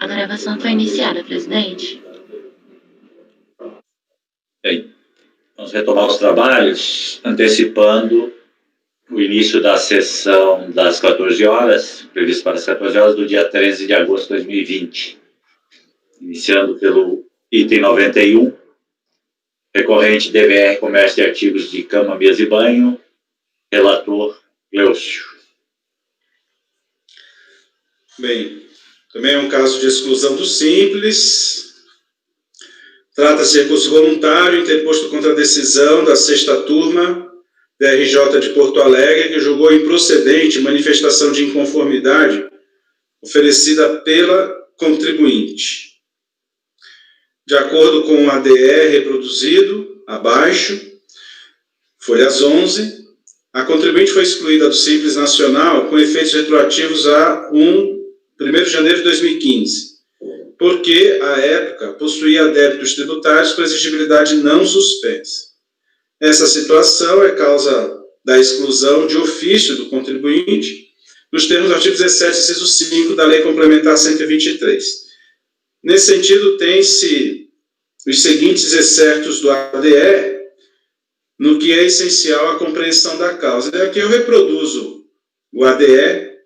A gravação foi iniciada, presidente. Bem, vamos retomar os trabalhos, antecipando o início da sessão das 14 horas, previsto para as 14 horas do dia 13 de agosto de 2020. Iniciando pelo item 91, recorrente DVR Comércio de Artigos de Cama, Mesa e Banho, relator Gleucio. Bem, também é um caso de exclusão do simples. Trata-se de recurso voluntário interposto contra a decisão da 6ª turma da RJ de Porto Alegre, que julgou improcedente manifestação de inconformidade oferecida pela contribuinte. De acordo com o ADE reproduzido abaixo, folhas 11, a contribuinte foi excluída do Simples Nacional com efeitos retroativos a 1 de janeiro de 2015, porque, à época, possuía débitos tributários com exigibilidade não suspensa. Essa situação é causa da exclusão de ofício do contribuinte, nos termos do artigo 17, inciso 5 da Lei Complementar 123. Nesse sentido, tem-se os seguintes excertos do ADE, no que é essencial a compreensão da causa. E aqui eu reproduzo o ADE,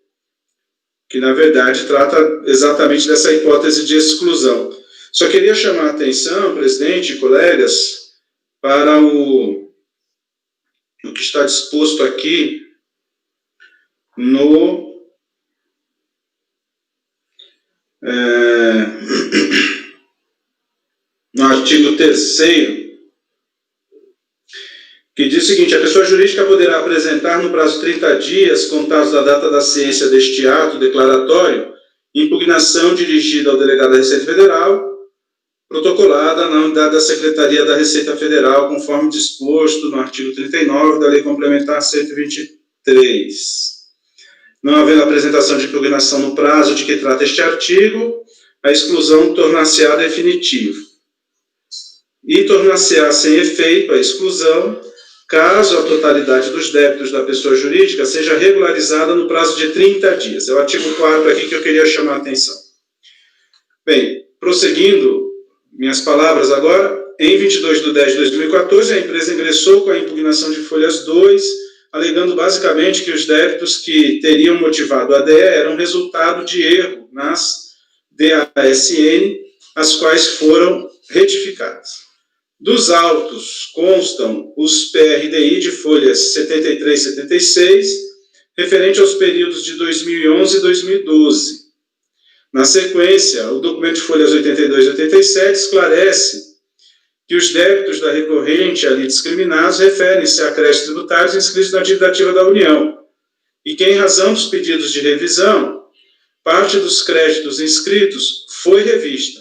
que, na verdade, trata exatamente dessa hipótese de exclusão. Só queria chamar a atenção, presidente e colegas, para o que está disposto aqui no artigo 3º, que diz o seguinte: a pessoa jurídica poderá apresentar no prazo de 30 dias, contados da data da ciência deste ato declaratório, impugnação dirigida ao delegado da Receita Federal, protocolada na unidade da Secretaria da Receita Federal, conforme disposto no artigo 39 da Lei Complementar 123. Não havendo apresentação de impugnação no prazo de que trata este artigo, a exclusão tornar-se-á definitiva. E tornar-se-á sem efeito a exclusão, caso a totalidade dos débitos da pessoa jurídica seja regularizada no prazo de 30 dias. É o artigo 4º aqui que eu queria chamar a atenção. Bem, prosseguindo minhas palavras agora, em 22 de 10 de 2014, a empresa ingressou com a impugnação de folhas 2, alegando basicamente que os débitos que teriam motivado a ADE eram resultado de erro nas DASN, as quais foram retificadas. Dos autos constam os PRDI de folhas 73 e 76, referente aos períodos de 2011 e 2012. Na sequência, o documento de folhas 82 e 87 esclarece que os débitos da recorrente ali discriminados referem-se a créditos tributários inscritos na dívida ativa da União, e que, em razão dos pedidos de revisão, parte dos créditos inscritos foi revista,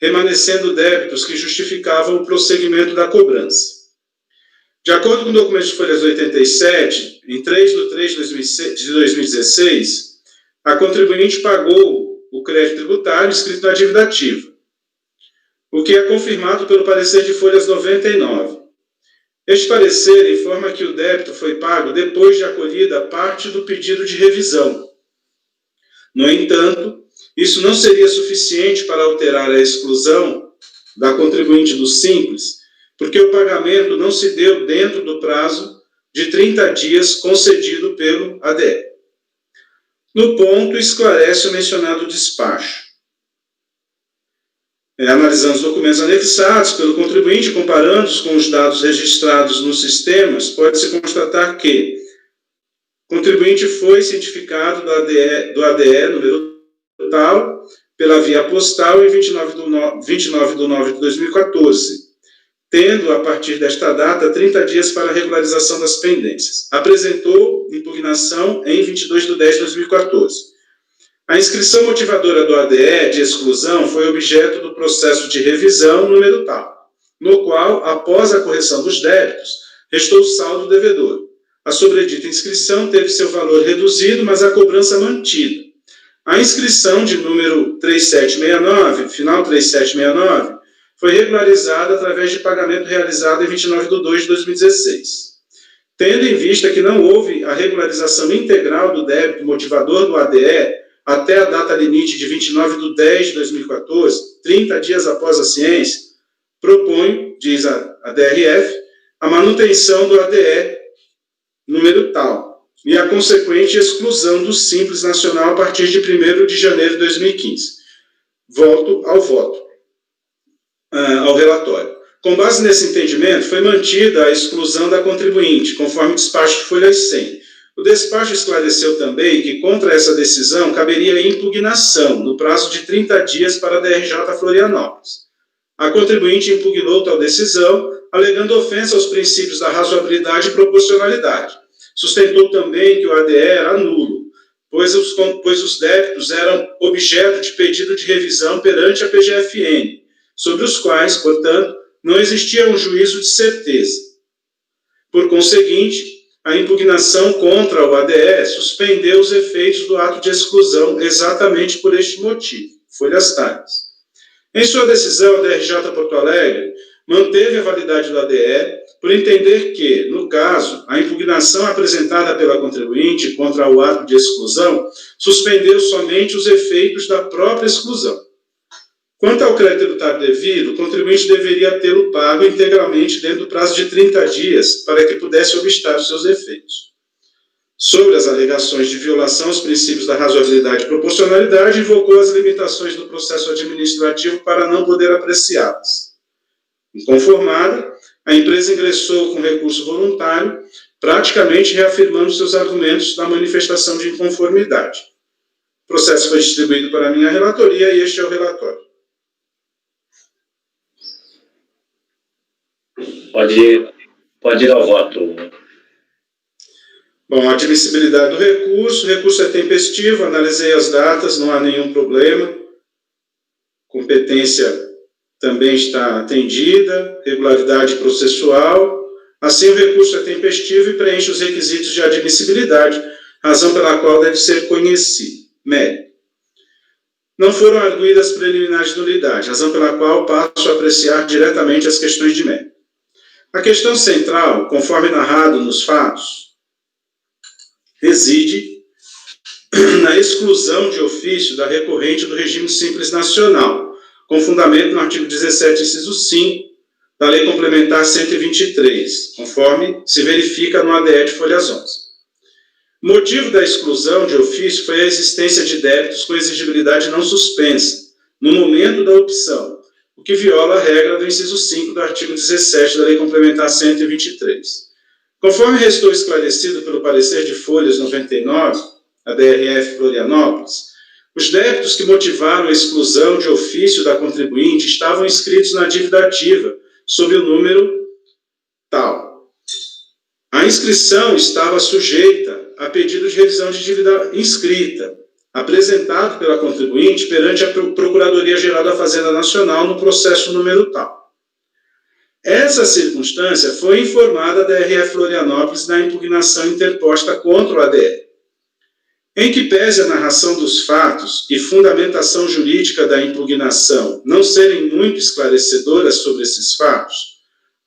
remanescendo débitos que justificavam o prosseguimento da cobrança. De acordo com o documento de folhas 87, em 3 de 3 de 2016, a contribuinte pagou o crédito tributário inscrito na dívida ativa, o que é confirmado pelo parecer de folhas 99. Este parecer informa que o débito foi pago depois de acolhida parte do pedido de revisão. No entanto, isso não seria suficiente para alterar a exclusão da contribuinte do Simples, porque o pagamento não se deu dentro do prazo de 30 dias concedido pelo ADE. No ponto, esclarece o mencionado despacho. Analisando os documentos anexados pelo contribuinte, comparando-os com os dados registrados nos sistemas, pode-se constatar que o contribuinte foi cientificado do ADE número tal, pela via postal em 29 de 9 de 2014, tendo, a partir desta data, 30 dias para a regularização das pendências. Apresentou impugnação em 22 de 10 de 2014. A inscrição motivadora do ADE de exclusão foi objeto do processo de revisão número tal, no qual, após a correção dos débitos, restou saldo devedor. A sobredita inscrição teve seu valor reduzido, mas a cobrança mantida. A inscrição de número 3769, final 3769, foi regularizada através de pagamento realizado em 29 de 2 de 2016. Tendo em vista que não houve a regularização integral do débito motivador do ADE, até a data limite de 29/10/2014, 30 dias após a ciência, propõe, diz a DRF, a manutenção do ADE número tal e a consequente exclusão do Simples Nacional a partir de 1º de janeiro de 2015. Volto ao voto, ao relatório. Com base nesse entendimento, foi mantida a exclusão da contribuinte, conforme despacho de folha 100. O despacho esclareceu também que, contra essa decisão, caberia impugnação, no prazo de 30 dias para a DRJ Florianópolis. A contribuinte impugnou tal decisão, alegando ofensa aos princípios da razoabilidade e proporcionalidade. Sustentou também que o ADE era nulo, pois os débitos eram objeto de pedido de revisão perante a PGFN, sobre os quais, portanto, não existia um juízo de certeza. Por conseguinte, a impugnação contra o ADE suspendeu os efeitos do ato de exclusão exatamente por este motivo, folhas tais. Em sua decisão, a DRJ Porto Alegre manteve a validade do ADE por entender que, no caso, a impugnação apresentada pela contribuinte contra o ato de exclusão suspendeu somente os efeitos da própria exclusão. Quanto ao crédito tributário devido, o contribuinte deveria tê-lo pago integralmente dentro do prazo de 30 dias para que pudesse obstar os seus efeitos. Sobre as alegações de violação aos princípios da razoabilidade e proporcionalidade, invocou as limitações do processo administrativo para não poder apreciá-las. Inconformada, a empresa ingressou com recurso voluntário, praticamente reafirmando seus argumentos da manifestação de inconformidade. O processo foi distribuído para a minha relatoria e este é o relatório. Pode ir ao voto. Bom, a admissibilidade do recurso. O recurso é tempestivo, analisei as datas, não há nenhum problema. Competência também está atendida, regularidade processual. Assim, o recurso é tempestivo e preenche os requisitos de admissibilidade, razão pela qual deve ser conhecido. Mérito. Não foram arguidas preliminares de nulidade, razão pela qual passo a apreciar diretamente as questões de mérito. A questão central, conforme narrado nos fatos, reside na exclusão de ofício da recorrente do regime simples nacional, com fundamento no artigo 17, inciso 5, da Lei Complementar 123, conforme se verifica no ADE de folhas 11. O motivo da exclusão de ofício foi a existência de débitos com exigibilidade não suspensa, no momento da opção, o que viola a regra do inciso 5 do artigo 17 da Lei Complementar 123. Conforme restou esclarecido pelo parecer de folhas 99, a DRF Florianópolis, os débitos que motivaram a exclusão de ofício da contribuinte estavam inscritos na dívida ativa, sob o número tal. A inscrição estava sujeita a pedido de revisão de dívida inscrita, apresentado pela contribuinte perante a Procuradoria-Geral da Fazenda Nacional no processo número tal. Essa circunstância foi informada à DRF Florianópolis na impugnação interposta contra o ADE. Em que pese a narração dos fatos e fundamentação jurídica da impugnação não serem muito esclarecedoras sobre esses fatos,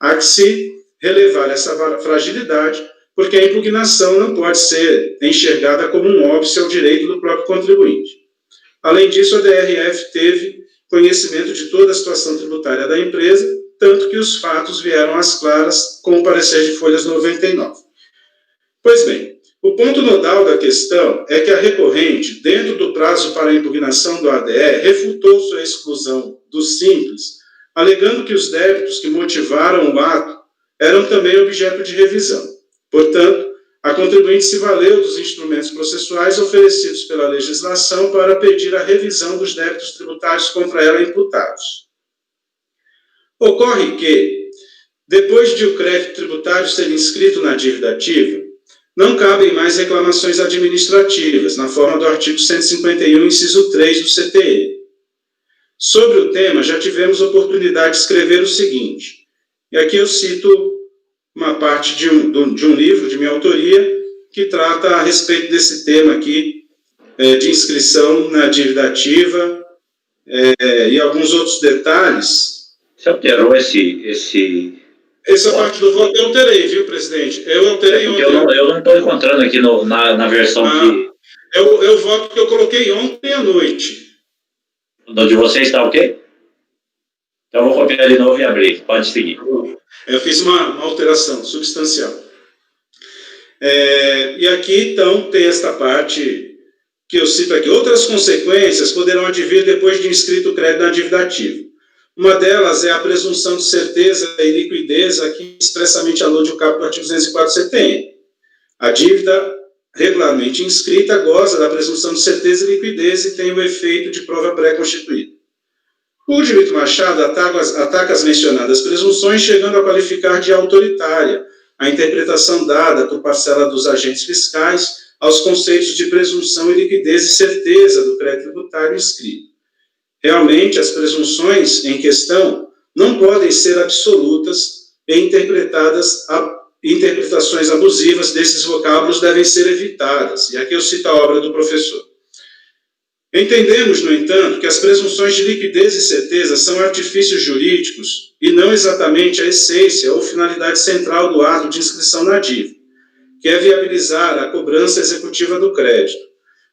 há que se relevar essa fragilidade, porque a impugnação não pode ser enxergada como um óbice ao direito do próprio contribuinte. Além disso, a DRF teve conhecimento de toda a situação tributária da empresa, tanto que os fatos vieram às claras com o parecer de folhas 99. Pois bem, o ponto nodal da questão é que a recorrente, dentro do prazo para a impugnação do ADE, refutou sua exclusão do simples, alegando que os débitos que motivaram o ato eram também objeto de revisão. Portanto, a contribuinte se valeu dos instrumentos processuais oferecidos pela legislação para pedir a revisão dos débitos tributários contra ela imputados. Ocorre que, depois de o crédito tributário ser inscrito na dívida ativa, não cabem mais reclamações administrativas, na forma do artigo 151, inciso 3 do CTE. Sobre o tema, já tivemos oportunidade de escrever o seguinte, e aqui eu cito uma parte de um livro de minha autoria que trata a respeito desse tema aqui, de inscrição na dívida ativa e alguns outros detalhes. Você alterou essa parte do voto eu alterei, viu, presidente? Eu alterei ontem. Eu não estou encontrando aqui na versão que... É o voto que eu coloquei ontem à noite. No de vocês está o quê? Então, eu vou copiar de novo e abrir. Pode seguir. Eu fiz uma alteração substancial. E aqui, então, tem esta parte que eu cito aqui. Outras consequências poderão advir depois de inscrito o crédito na dívida ativa. Uma delas é a presunção de certeza e liquidez, aqui expressamente alude o caput do artigo 204 CTN. A dívida regularmente inscrita goza da presunção de certeza e liquidez e tem o efeito de prova pré-constituída. O Direito Machado ataca as mencionadas presunções, chegando a qualificar de autoritária a interpretação dada por parcela dos agentes fiscais aos conceitos de presunção e liquidez e certeza do crédito tributário inscrito. Realmente, as presunções em questão não podem ser absolutas e interpretações abusivas desses vocábulos devem ser evitadas. E aqui eu cito a obra do professor. Entendemos, no entanto, que as presunções de liquidez e certeza são artifícios jurídicos e não exatamente a essência ou finalidade central do ato de inscrição na dívida, que é viabilizar a cobrança executiva do crédito.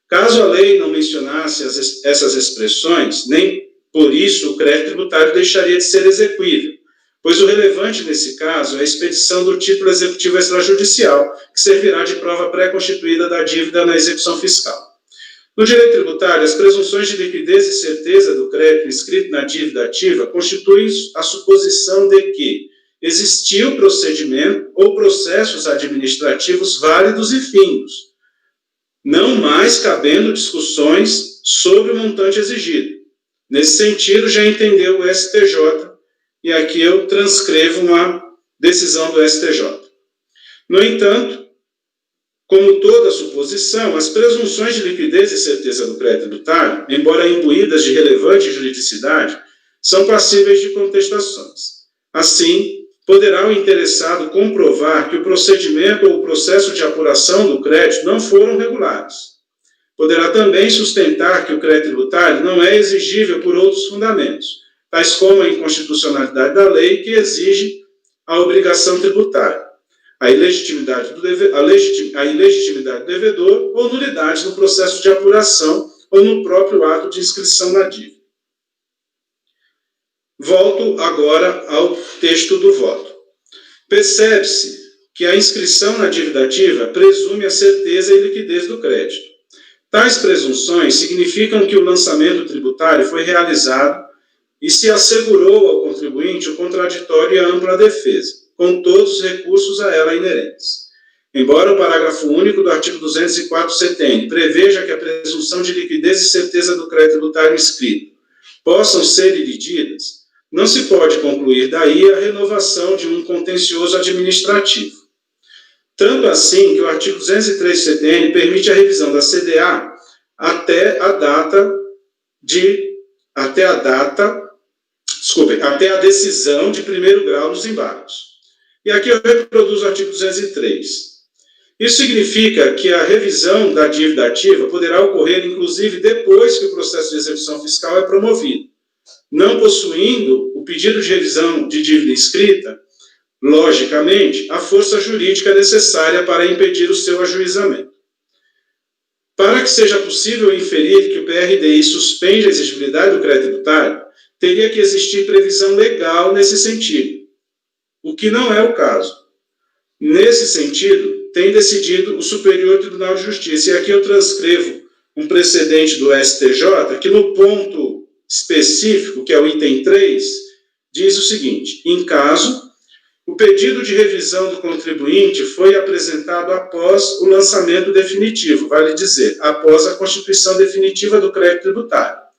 Caso a lei não mencionasse essas expressões, nem por isso o crédito tributário deixaria de ser exequível, pois o relevante nesse caso é a expedição do título executivo extrajudicial, que servirá de prova pré-constituída da dívida na execução fiscal. No direito tributário, as presunções de liquidez e certeza do crédito inscrito na dívida ativa constituem a suposição de que existiu procedimento ou processos administrativos válidos e findos, não mais cabendo discussões sobre o montante exigido. Nesse sentido, já entendeu o STJ, e aqui eu transcrevo uma decisão do STJ. No entanto, como toda suposição, as presunções de liquidez e certeza do crédito tributário, embora imbuídas de relevante juridicidade, são passíveis de contestações. Assim, poderá o interessado comprovar que o procedimento ou o processo de apuração do crédito não foram regulares. Poderá também sustentar que o crédito tributário não é exigível por outros fundamentos, tais como a inconstitucionalidade da lei que exige a obrigação tributária, a ilegitimidade do devedor ou nulidade no processo de apuração ou no próprio ato de inscrição na dívida. Volto agora ao texto do voto. Percebe-se que a inscrição na dívida ativa presume a certeza e liquidez do crédito. Tais presunções significam que o lançamento tributário foi realizado e se assegurou ao contribuinte o contraditório e a ampla defesa, com todos os recursos a ela inerentes. Embora o parágrafo único do artigo 204 CTN preveja que a presunção de liquidez e certeza do crédito tributário inscrito possam ser elididas, não se pode concluir daí a renovação de um contencioso administrativo. Tanto assim que o artigo 203 CTN permite a revisão da CDA até a decisão de primeiro grau nos embargos. E aqui eu reproduzo o artigo 203. Isso significa que a revisão da dívida ativa poderá ocorrer, inclusive, depois que o processo de execução fiscal é promovido, não possuindo o pedido de revisão de dívida inscrita, logicamente, a força jurídica necessária para impedir o seu ajuizamento. Para que seja possível inferir que o PRDI suspende a exigibilidade do crédito tributário, teria que existir previsão legal nesse sentido, o que não é o caso. Nesse sentido, tem decidido o Superior Tribunal de Justiça. E aqui eu transcrevo um precedente do STJ, que no ponto específico, que é o item 3, diz o seguinte: em caso, o pedido de revisão do contribuinte foi apresentado após o lançamento definitivo, vale dizer, após a constituição definitiva do crédito tributário.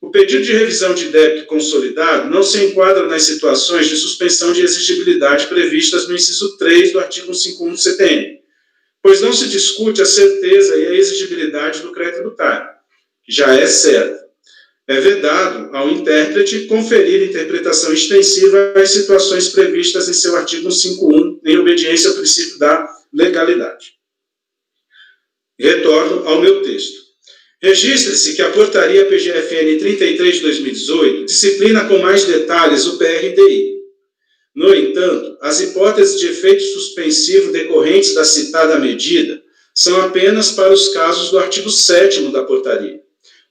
O pedido de revisão de débito consolidado não se enquadra nas situações de suspensão de exigibilidade previstas no inciso 3 do artigo 151 do CTN, pois não se discute a certeza e a exigibilidade do crédito tributário, que já é certa. É vedado ao intérprete conferir interpretação extensiva às situações previstas em seu artigo 151, em obediência ao princípio da legalidade. Retorno ao meu texto. Registre-se que a portaria PGFN 33 de 2018 disciplina com mais detalhes o PRDI. No entanto, as hipóteses de efeito suspensivo decorrentes da citada medida são apenas para os casos do artigo 7º da portaria,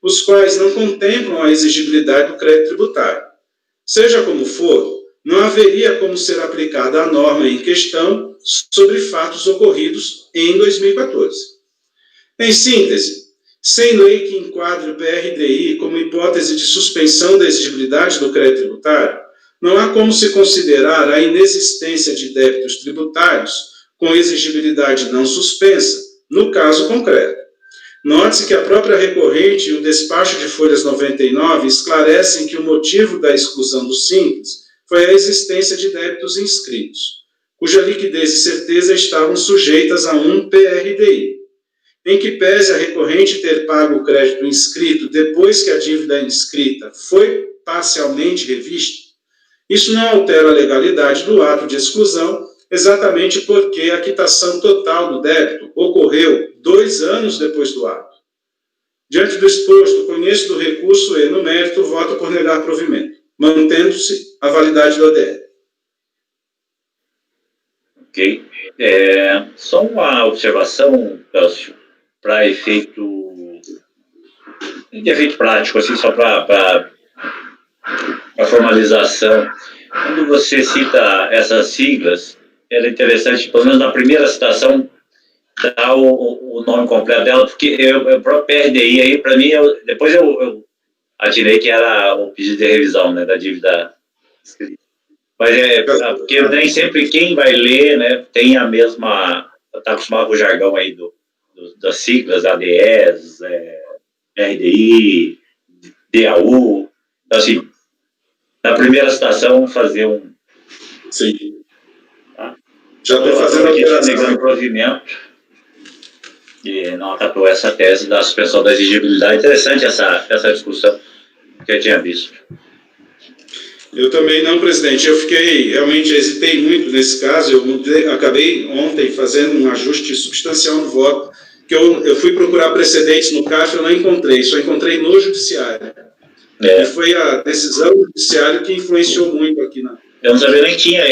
os quais não contemplam a exigibilidade do crédito tributário. Seja como for, não haveria como ser aplicada a norma em questão sobre fatos ocorridos em 2014. Em síntese, sem lei que enquadre o PRDI como hipótese de suspensão da exigibilidade do crédito tributário, não há como se considerar a inexistência de débitos tributários com exigibilidade não suspensa, no caso concreto. Note-se que a própria recorrente e o despacho de folhas 99 esclarecem que o motivo da exclusão do Simples foi a existência de débitos inscritos, cuja liquidez e certeza estavam sujeitas a um PRDI. Em que pese a recorrente ter pago o crédito inscrito depois que a dívida inscrita foi parcialmente revista, isso não altera a legalidade do ato de exclusão, exatamente porque a quitação total do débito ocorreu 2 anos depois do ato. Diante do exposto, conheço do recurso e, no mérito, voto por negar provimento, mantendo-se a validade do ODR. Ok. Só uma observação, Cláudio, para efeito prático, assim, só para formalização. Quando você cita essas siglas, era interessante, pelo menos na primeira citação, dar o nome completo dela, porque o próprio PRDI aí, para mim, depois eu atirei que era o pedido de revisão, né, da dívida escrita. Mas porque nem sempre quem vai ler, né, tem a mesma, está acostumado com o jargão aí das siglas, ADES, RDI, DAU. Então, assim, na primeira citação, fazer um... Sim. Tá? Já estou fazendo aqui negando provimento, e não acatou essa tese da suspensão da exigibilidade. Interessante essa discussão que eu tinha visto. Eu também não, presidente. Eu realmente hesitei muito nesse caso. Eu acabei ontem fazendo um ajuste substancial no voto, que eu fui procurar precedentes no CAF, eu não encontrei, só encontrei no judiciário. E foi a decisão do judiciário que influenciou muito aqui na... Eu não sabia nem que tinha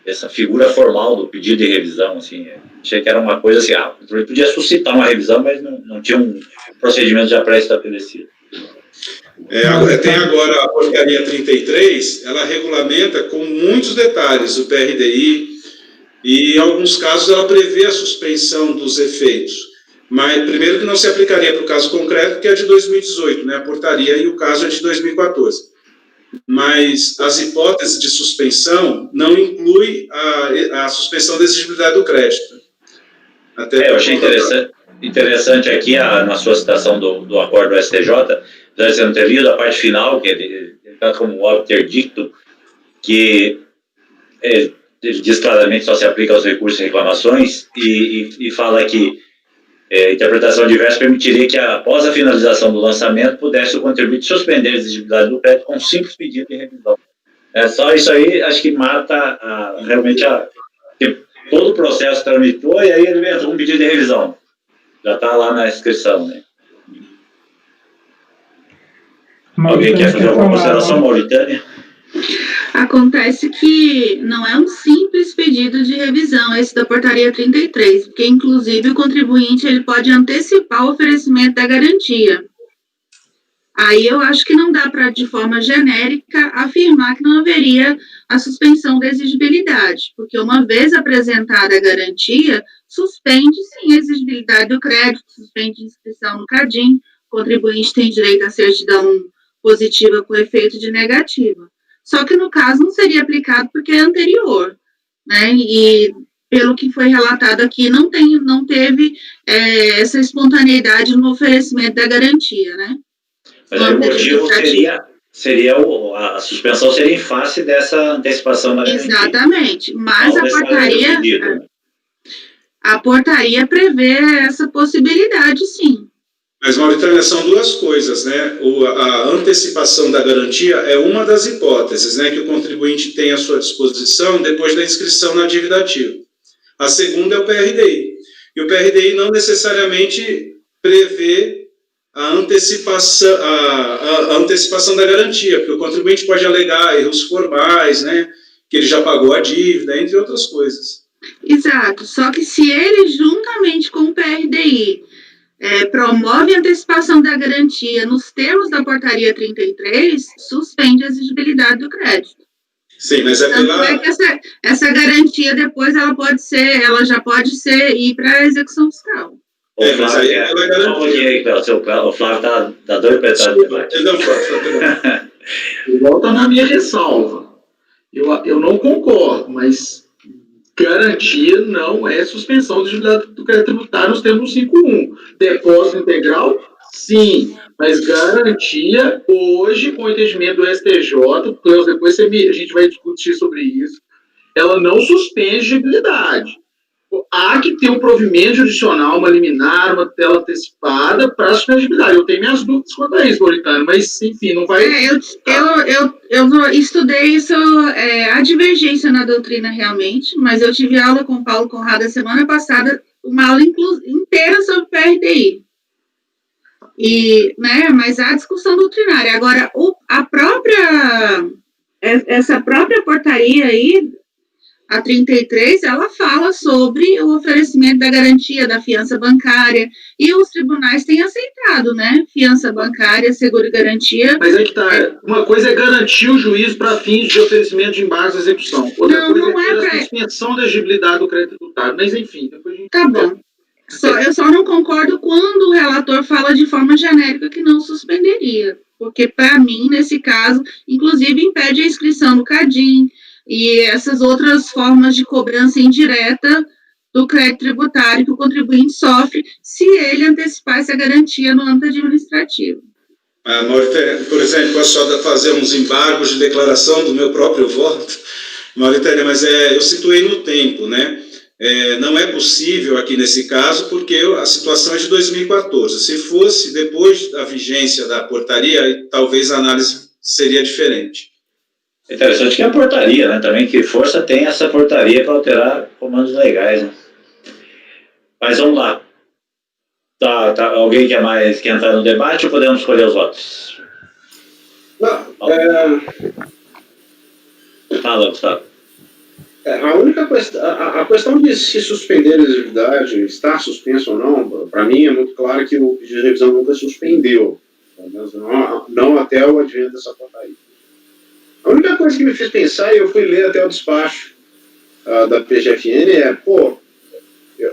essa figura formal do pedido de revisão, assim. Achei que era uma coisa assim, podia suscitar uma revisão, mas não tinha um procedimento já pré-estabelecido. Tem agora a portaria 33, ela regulamenta com muitos detalhes o PRDI e, em alguns casos, ela prevê a suspensão dos efeitos. Mas, primeiro, que não se aplicaria para o caso concreto, que é de 2018, né, a portaria, e o caso é de 2014. Mas as hipóteses de suspensão não incluem a suspensão da exigibilidade do crédito. Eu achei interessante aqui, na sua citação do acordo do STJ, você não ter lido a parte final, que ele está como um obter dictum, que ele diz claramente só se aplica aos recursos e reclamações, e fala que interpretação diversa permitiria que, após a finalização do lançamento, pudesse o contribuinte suspender a exigibilidade do crédito com um simples pedido de revisão. Só isso aí, acho que mata realmente todo o processo tramitou, e aí ele entra com um pedido de revisão. Já está lá na inscrição, né? Alguém quer fazer alguma consideração, Mauritânia? Acontece que não é um simples pedido de revisão, esse da portaria 33, porque, inclusive, o contribuinte ele pode antecipar o oferecimento da garantia. Aí eu acho que não dá para, de forma genérica, afirmar que não haveria a suspensão da exigibilidade, porque uma vez apresentada a garantia, suspende, sim, a exigibilidade do crédito, suspende a inscrição no CADIM, o contribuinte tem direito à certidão positiva com efeito de negativa. Só que, no caso, não seria aplicado porque é anterior, né? E, pelo que foi relatado aqui, não teve essa espontaneidade no oferecimento da garantia, né? Mas o motivo seria a suspensão seria em face dessa antecipação da garantia. Exatamente, mas a portaria prevê essa possibilidade, sim. Mas, Mauritânia, são duas coisas, né? A antecipação da garantia é uma das hipóteses, né, que o contribuinte tem à sua disposição depois da inscrição na dívida ativa. A segunda é o PRDI. E o PRDI não necessariamente prevê a antecipação da garantia, porque o contribuinte pode alegar erros formais, né, que ele já pagou a dívida, entre outras coisas. Exato, só que se ele, juntamente com o PRDI, promove a antecipação da garantia nos termos da portaria 33, suspende a exigibilidade do crédito. Sim, mas Tanto é que essa garantia depois ela já pode ir para a execução fiscal. Mas aí ela é garantia. O Flávio tá doido para entrar no debate. Volta na minha ressalva. Eu não concordo, mas garantia não é suspensão da exigibilidade do crédito tributário nos termos 5.1. Depósito integral, sim, mas garantia, hoje, com o entendimento do STJ, depois a gente vai discutir sobre isso, ela não suspende a exigibilidade. Há que ter um provimento judicial, uma liminar, uma tutela antecipada para suspendibilidade. Eu tenho minhas dúvidas quanto a isso, Mauritano, mas, enfim, não vai... Eu estudei isso, a divergência na doutrina realmente, mas eu tive aula com o Paulo Conrado a semana passada, uma aula inteira sobre PRDI. Mas há discussão doutrinária. Agora, essa própria portaria aí, a 33, ela fala sobre o oferecimento da garantia da fiança bancária, e os tribunais têm aceitado, né? Fiança bancária, seguro e garantia. Mas aí que tá, uma coisa é garantir o juízo para fins de oferecimento de embargos de execução. Outra coisa é a suspensão da exigibilidade do crédito tributário. Mas, enfim, depois a gente... Tá bom. Eu só não concordo quando o relator fala de forma genérica que não suspenderia, porque, para mim, nesse caso, inclusive impede a inscrição no CADIM, e essas outras formas de cobrança indireta do crédito tributário que o contribuinte sofre se ele antecipar essa garantia no âmbito administrativo. Por exemplo, posso fazer uns embargos de declaração do meu próprio voto, Mauritânia, mas eu situei no tempo, né? Não é possível aqui nesse caso, porque a situação é de 2014. Se fosse depois da vigência da portaria, talvez a análise seria diferente. Interessante que a portaria, né? Também que força tem essa portaria para alterar comandos legais, né? Mas vamos lá. Alguém quer entrar no debate ou podemos escolher os votos? Fala, Gustavo. A única questão, a questão de se suspender a exigibilidade, estar suspenso ou não, para mim é muito claro que o pedido de revisão nunca suspendeu, pelo menos não até o advento dessa portaria. A única coisa que me fez pensar, e eu fui ler até o despacho da PGFN,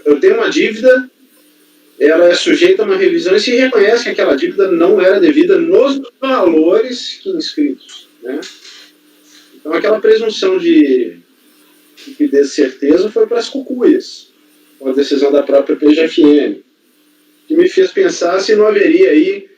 eu tenho uma dívida, ela é sujeita a uma revisão e se reconhece que aquela dívida não era devida nos valores que inscritos, né? Então, aquela presunção de certeza foi para as cucuias, com a decisão da própria PGFN, que me fez pensar se não haveria aí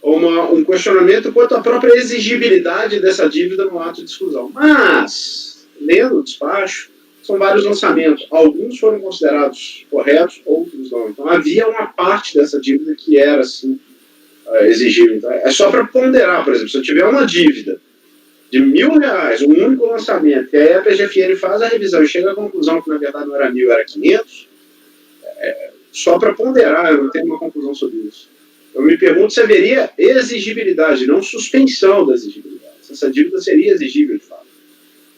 um questionamento quanto à própria exigibilidade dessa dívida no ato de exclusão. Mas, lendo o despacho, são vários lançamentos. Alguns foram considerados corretos, outros não. Então, havia uma parte dessa dívida que era, assim, exigível. Então, é só para ponderar, por exemplo, se eu tiver uma dívida de R$1.000, um único lançamento, e aí a PGFN faz a revisão e chega à conclusão que, na verdade, não era 1.000, era 500, só para ponderar, eu não tenho uma conclusão sobre isso. Eu me pergunto se haveria exigibilidade, não suspensão da exigibilidade. Se essa dívida seria exigível, de fato,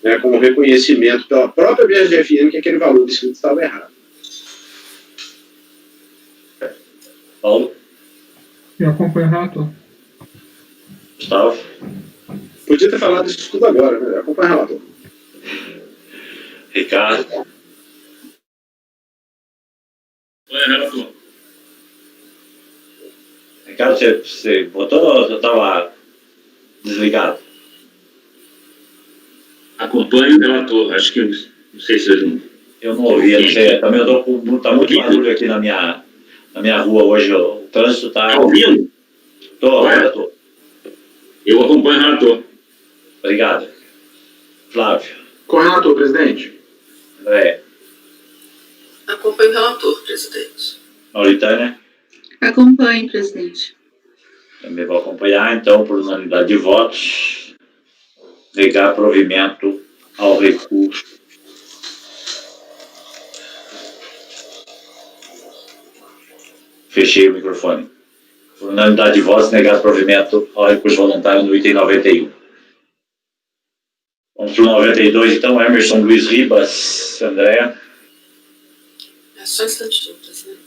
né, como reconhecimento pela própria PGFN que aquele valor escrito estava errado. Paulo? Eu acompanho o relator. Gustavo? Podia ter falado isso tudo agora, né? Acompanha o relator. Ricardo? Relator. Ricardo, você botou ou você estava desligado? Acompanho o relator, acho que não sei se eu não ouvi, não sei, também eu estou tá muito barulho aqui na minha rua hoje, o trânsito está... Está ouvindo? Estou. Eu acompanho o relator. Obrigado. Flávio. Com o relator, presidente. André. Acompanho o relator, presidente. Mauritânia. Acompanhe, presidente. Também vou acompanhar, então, por unanimidade de votos, negar provimento ao recurso. Fechei o microfone. Por unanimidade de votos, negar provimento ao recurso voluntário no item 91. Vamos para o 92, então, Emerson Luiz Ribas, Andréa. É só um instantinho, presidente.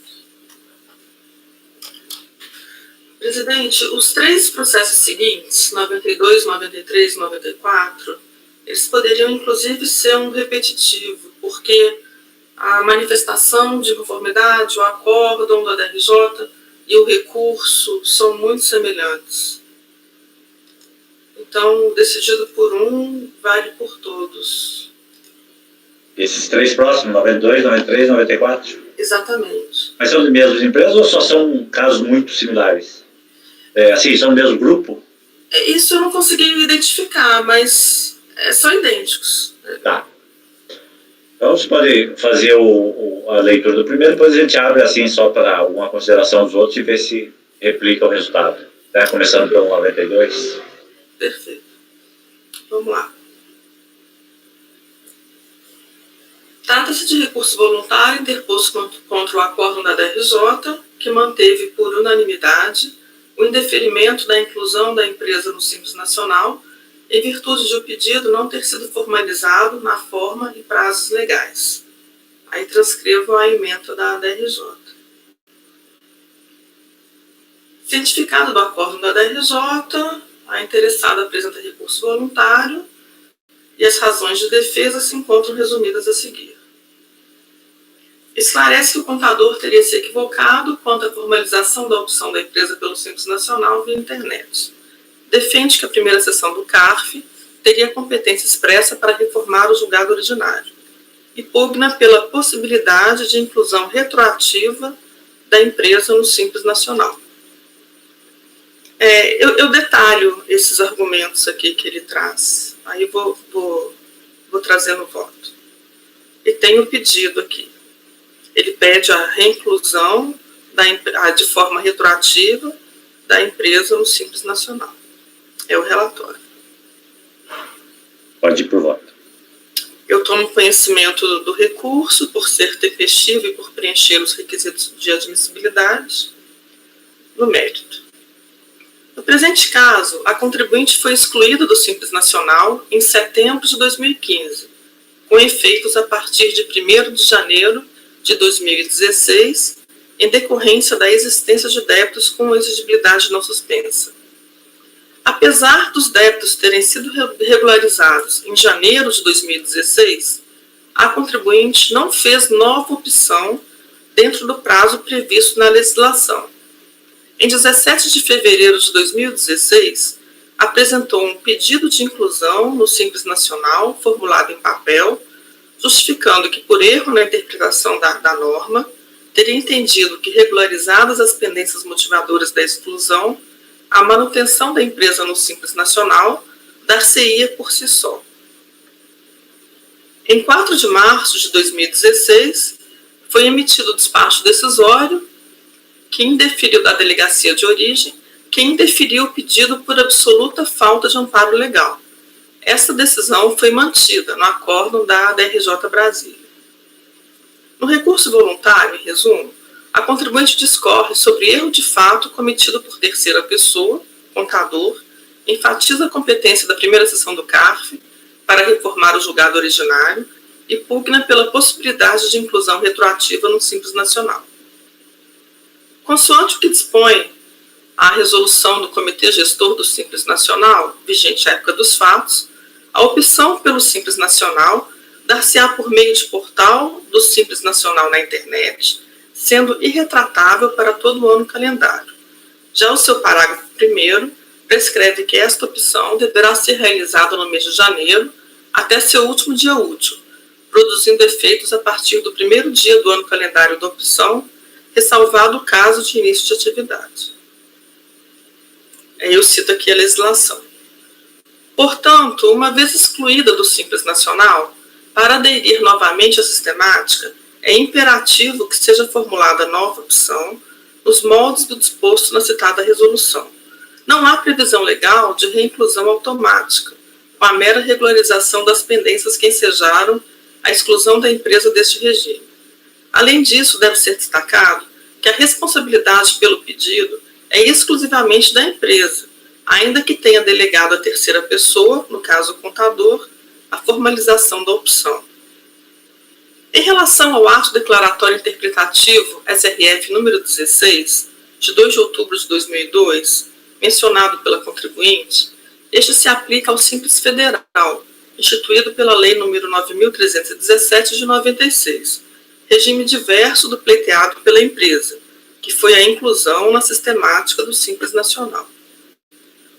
Presidente, os 3 processos seguintes, 92, 93 e 94, eles poderiam inclusive ser um repetitivo, porque a manifestação de conformidade, o acórdão do ADRJ e o recurso são muito semelhantes. Então, decidido por um, vale por todos. Esses 3 próximos, 92, 93, 94? Exatamente. Mas são das mesmas empresas ou só são casos muito similares? Assim, são do mesmo grupo? Isso eu não consegui identificar, mas são idênticos. Tá. Então, você pode fazer a leitura do primeiro, depois a gente abre assim só para alguma consideração dos outros e ver se replica o resultado. Tá? Começando pelo 92. Perfeito. Vamos lá. Trata-se de recurso voluntário interposto contra o acórdão da DRJ, que manteve por unanimidade o indeferimento da inclusão da empresa no Simples Nacional, em virtude de o pedido não ter sido formalizado na forma e prazos legais. Aí transcrevo a ementa da DRJ. Cientificado do acórdão da DRJ, a interessada apresenta recurso voluntário e as razões de defesa se encontram resumidas a seguir. Esclarece que o contador teria se equivocado quanto à formalização da opção da empresa pelo Simples Nacional via internet. Defende que a primeira sessão do CARF teria competência expressa para reformar o julgado originário e pugna pela possibilidade de inclusão retroativa da empresa no Simples Nacional. Eu detalho esses argumentos aqui que ele traz, aí vou trazer no voto. E tem o pedido aqui. Ele pede a reinclusão de forma retroativa da empresa no Simples Nacional. É o relatório. Pode ir por voto. Eu tomo conhecimento do recurso por ser tempestivo e por preencher os requisitos de admissibilidade. No mérito. No presente caso, a contribuinte foi excluída do Simples Nacional em setembro de 2015, com efeitos a partir de 1º de janeiro de 2016, em decorrência da existência de débitos com exigibilidade não suspensa. Apesar dos débitos terem sido regularizados em janeiro de 2016, a contribuinte não fez nova opção dentro do prazo previsto na legislação. Em 17 de fevereiro de 2016, apresentou um pedido de inclusão no Simples Nacional, formulado em papel, justificando que, por erro na interpretação da norma, teria entendido que, regularizadas as pendências motivadoras da exclusão, a manutenção da empresa no Simples Nacional dar-se-ia por si só. Em 4 de março de 2016, foi emitido o despacho decisório que indeferiu da delegacia de origem, que indeferiu o pedido por absoluta falta de amparo legal. Essa decisão foi mantida no acórdão da DRJ Brasília. No recurso voluntário, em resumo, a contribuinte discorre sobre erro de fato cometido por terceira pessoa, contador, enfatiza a competência da primeira sessão do CARF para reformar o julgado originário e pugna pela possibilidade de inclusão retroativa no Simples Nacional. Consoante o que dispõe a resolução do Comitê Gestor do Simples Nacional, vigente à época dos fatos, a opção pelo Simples Nacional dar-se-á por meio de portal do Simples Nacional na internet, sendo irretratável para todo o ano calendário. Já o seu parágrafo 1º prescreve que esta opção deverá ser realizada no mês de janeiro até seu último dia útil, produzindo efeitos a partir do 1º dia do ano calendário da opção, ressalvado o caso de início de atividade. Eu cito aqui a legislação. Portanto, uma vez excluída do Simples Nacional, para aderir novamente à sistemática, é imperativo que seja formulada nova opção nos moldes do disposto na citada resolução. Não há previsão legal de reinclusão automática, com a mera regularização das pendências que ensejaram a exclusão da empresa deste regime. Além disso, deve ser destacado que a responsabilidade pelo pedido é exclusivamente da empresa, ainda que tenha delegado à terceira pessoa, no caso o contador, a formalização da opção. Em relação ao ato declaratório interpretativo SRF número 16, de 2 de outubro de 2002, mencionado pela contribuinte, este se aplica ao Simples Federal, instituído pela Lei nº 9.317 de 96, regime diverso do pleiteado pela empresa, que foi a inclusão na sistemática do Simples Nacional.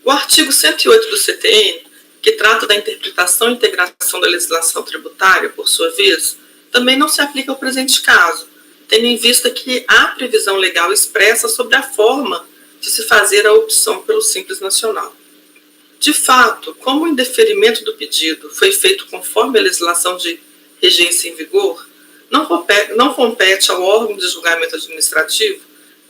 O artigo 108 do CTN, que trata da interpretação e integração da legislação tributária, por sua vez, também não se aplica ao presente caso, tendo em vista que há previsão legal expressa sobre a forma de se fazer a opção pelo Simples Nacional. De fato, como o indeferimento do pedido foi feito conforme a legislação de regência em vigor, não compete ao órgão de julgamento administrativo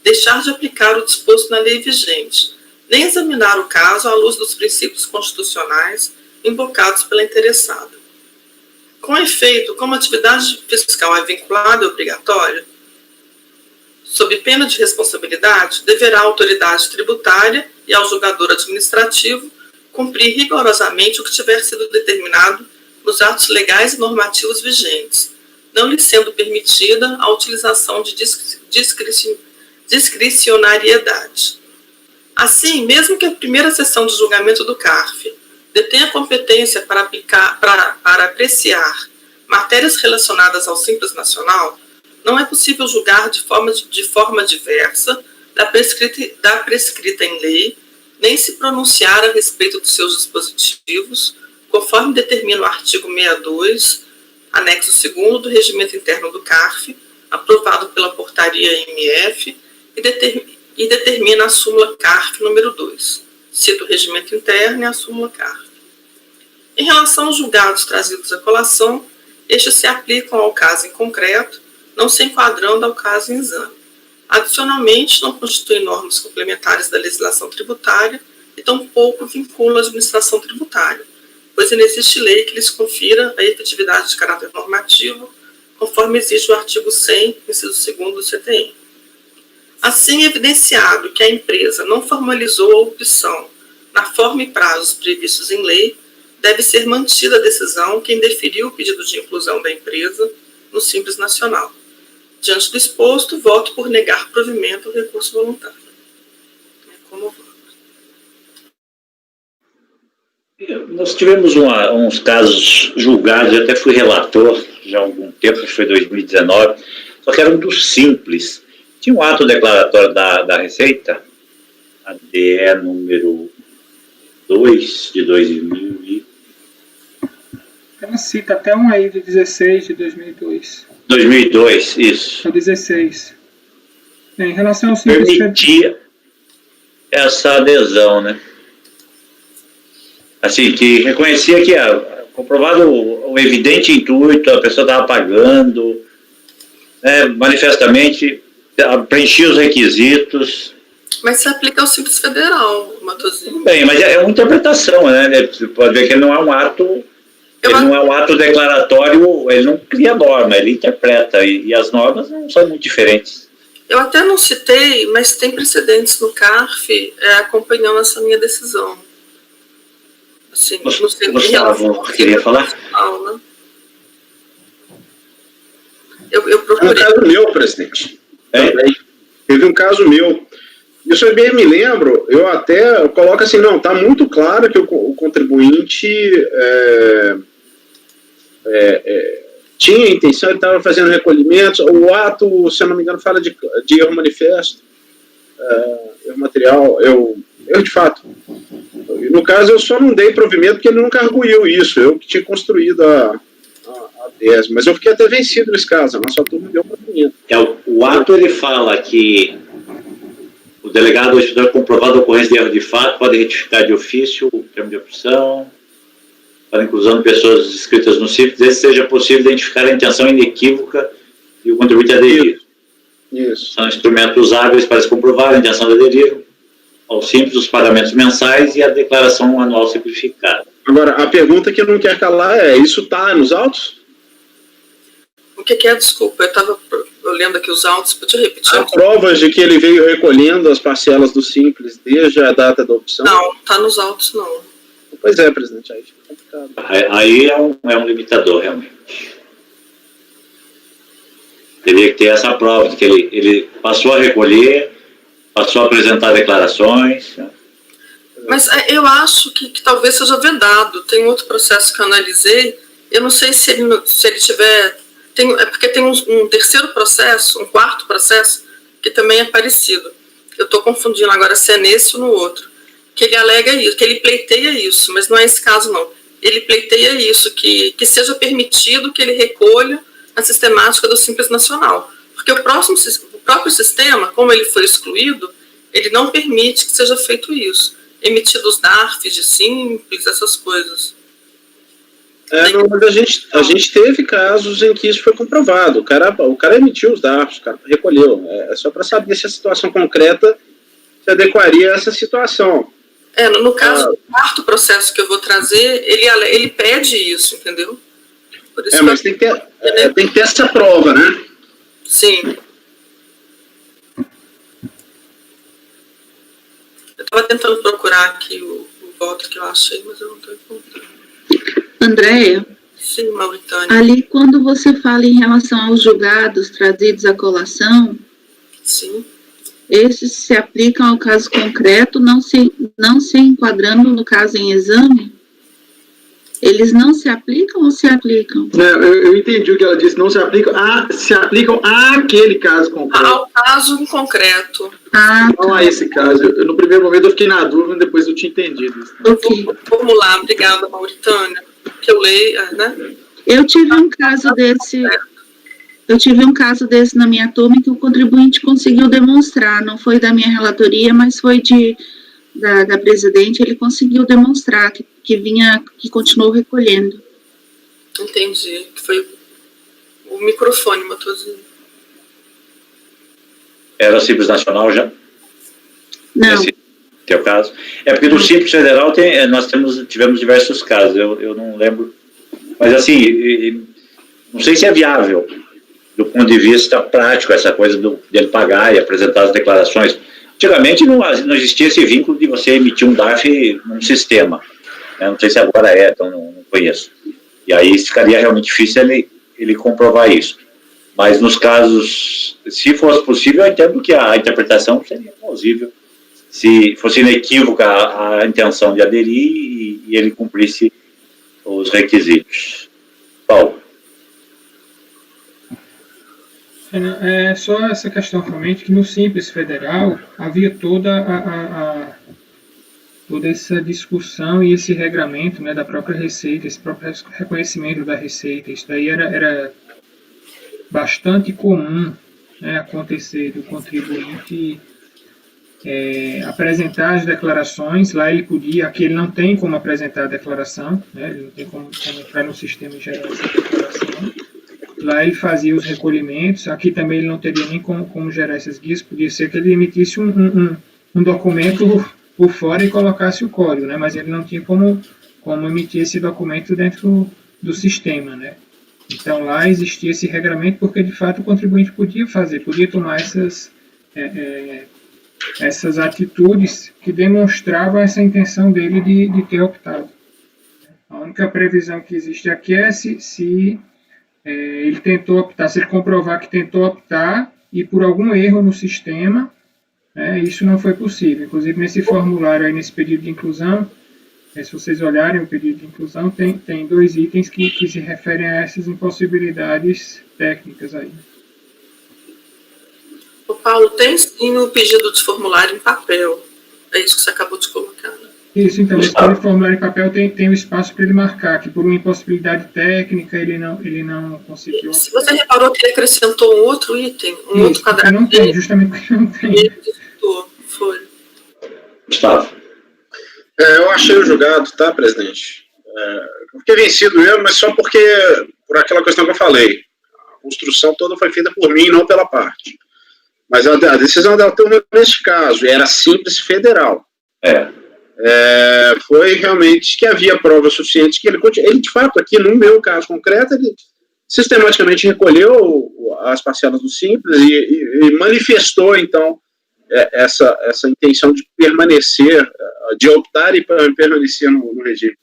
deixar de aplicar o disposto na lei vigente, nem examinar o caso à luz dos princípios constitucionais invocados pela interessada. Com efeito, como a atividade fiscal é vinculada e obrigatória, sob pena de responsabilidade, deverá a autoridade tributária e ao julgador administrativo cumprir rigorosamente o que tiver sido determinado nos atos legais e normativos vigentes, não lhe sendo permitida a utilização de discricionariedade. Assim, mesmo que a primeira sessão de julgamento do CARF detenha competência para apreciar matérias relacionadas ao Simples Nacional, não é possível julgar de forma diversa da prescrita em lei, nem se pronunciar a respeito dos seus dispositivos, conforme determina o artigo 62, anexo 2º do Regimento Interno do CARF, aprovado pela Portaria MF, e determina a súmula CARF número 2. Cito o Regimento Interno e a súmula CARF. Em relação aos julgados trazidos à colação, estes se aplicam ao caso em concreto, não se enquadrando ao caso em exame. Adicionalmente, não constituem normas complementares da legislação tributária e tampouco vinculam a administração tributária, pois não existe lei que lhes confira a efetividade de caráter normativo, conforme exige o artigo 100, inciso 2º do CTN. Assim, evidenciado que a empresa não formalizou a opção na forma e prazos previstos em lei, deve ser mantida a decisão que indeferiu o pedido de inclusão da empresa no Simples Nacional. Diante do exposto, voto por negar provimento ao recurso voluntário. Como voto. Nós tivemos uns casos julgados, eu até fui relator já há algum tempo, acho que foi 2019, só que era um dos simples. Tinha um ato declaratório da Receita, ADE número 2 de 2000. Ela cita até um aí de 16 de 2002. 2002, isso. A 16. Em relação ao Simples permitia essa adesão, né? Assim, que reconhecia que, comprovado o evidente intuito, a pessoa estava pagando, né, manifestamente, preenchia os requisitos. Mas se aplica ao Simples Federal, Matosinho. Bem, mas é uma interpretação, né? Você pode ver que ele não é um ato... Ele não é um ato declaratório, ele não cria norma, ele interpreta, e as normas não são muito diferentes. Eu até não citei, mas tem precedentes no CARF acompanhando essa minha decisão. Assim, Gustavo, queria falar? Né? Eu procurei. Um caso meu, presidente. Teve um caso meu. Isso eu bem me lembro, eu coloco assim, não, está muito claro que o contribuinte tinha a intenção, ele estava fazendo recolhimentos, o ato, se eu não me engano, fala de erro manifesto, erro material, eu de fato. No caso, eu só não dei provimento porque ele nunca arguiu isso, eu que tinha construído a tese, mas eu fiquei até vencido nesse caso, a nossa turma deu provimento. O ato, ele fala que o delegado ou estudante comprovado a ocorrência de erro de fato pode retificar de ofício o termo de opção para a inclusão de pessoas inscritas no Simples, desde seja possível identificar a intenção inequívoca e o contribuinte aderir. Isso. São instrumentos usáveis para se comprovar a intenção de aderir ao Simples, os pagamentos mensais e a declaração anual simplificada. Agora, a pergunta que eu não quero calar é, isso está nos autos? O que é? Desculpa, eu lendo aqui os autos, podia repetir? Há provas de que ele veio recolhendo as parcelas do Simples desde a data da opção? Não, está nos autos não. Pois é, presidente, aí fica complicado. Aí é um limitador, realmente. Teria que ter essa prova de que ele passou a recolher, passou a apresentar declarações. Né? Mas eu acho que talvez seja vedado. Tem outro processo que eu analisei, eu não sei se ele tiver... é porque tem um terceiro processo, um quarto processo, que também é parecido. Eu estou confundindo agora se é nesse ou no outro. Que ele alega isso, que ele pleiteia isso, mas não é esse caso não. Ele pleiteia isso, que seja permitido que ele recolha a sistemática do Simples Nacional. Porque o próprio sistema, como ele foi excluído, ele não permite que seja feito isso. Emitidos DARFs de Simples, essas coisas. Não, mas a gente teve casos em que isso foi comprovado. O cara emitiu os DARFs, o cara recolheu. É só para saber se a situação concreta se adequaria a essa situação. No caso do quarto processo que eu vou trazer, ele pede isso, entendeu? Por isso mas tem que ter essa prova, né? Sim. Eu estava tentando procurar aqui o voto que eu achei, mas eu não estou encontrando. Andréia? Sim, Mauritânia. Ali, quando você fala em relação aos julgados trazidos à colação, sim, esses se aplicam ao caso concreto, não se enquadrando no caso em exame? Eles não se aplicam ou se aplicam? Eu entendi o que ela disse, não se aplicam àquele caso concreto. Ao caso em concreto. Não a esse caso. No primeiro momento eu fiquei na dúvida, depois eu tinha entendido isso. Ok. Vamos lá, obrigada, Mauritânia. Que eu leio, né? Eu tive um caso desse na minha turma que o contribuinte conseguiu demonstrar, não foi da minha relatoria, mas foi da presidente, ele conseguiu demonstrar que continuou recolhendo. Entendi, que foi o microfone, Matosinho. Era o Simples Nacional já? Não. Esse é o caso? É porque no Simples Federal nós tivemos diversos casos, eu não lembro, mas assim, não sei se é viável do ponto de vista prático essa coisa dele pagar e apresentar as declarações. Antigamente não existia esse vínculo de você emitir um DARF num sistema, né? Não sei se agora então não conheço, e aí ficaria realmente difícil ele comprovar isso, mas nos casos, se fosse possível, eu entendo que a interpretação seria plausível, se fosse inequívoca a intenção de aderir e ele cumprisse os requisitos. Paulo. Só essa questão realmente que no Simples Federal havia toda essa discussão e esse regramento, né, da própria Receita, esse próprio reconhecimento da Receita. Isso daí era bastante comum, né, acontecer do contribuinte apresentar as declarações. Lá ele podia, aqui ele não tem como apresentar a declaração, né, ele não tem como entrar no sistema e gerar essa declaração. Lá ele fazia os recolhimentos, aqui também ele não teria nem como gerar essas guias, podia ser que ele emitisse um documento por fora e colocasse o código, né? Mas ele não tinha como emitir esse documento dentro do sistema, né? Então lá existia esse regramento porque de fato o contribuinte podia tomar essas atitudes que demonstravam essa intenção dele de ter optado. A única previsão que existe aqui é se ele tentou optar, se ele comprovar que tentou optar e por algum erro no sistema, isso não foi possível. Inclusive nesse formulário aí, nesse pedido de inclusão, se vocês olharem o pedido de inclusão, tem 2 itens que se referem a essas impossibilidades técnicas aí. O Paulo, tem sim o pedido de formulário em papel. É isso que você acabou de colocar, né? Isso, então, esse formulário em papel tem o espaço para ele marcar, que por uma impossibilidade técnica ele não conseguiu. Se você reparou que ele acrescentou um outro item, outro quadrado. Não tem, justamente porque não tem. Ele foi. Gustavo. Eu achei o julgado, tá, presidente? Eu fiquei vencido eu, mas só por aquela questão que eu falei. A construção toda foi feita por mim, não pela parte. Mas a decisão da turma neste caso era Simples Federal. Foi realmente que havia prova suficiente que ele de fato, aqui no meu caso concreto, ele sistematicamente recolheu as parcelas do Simples e manifestou, então, essa intenção de permanecer, de optar e permanecer no regime.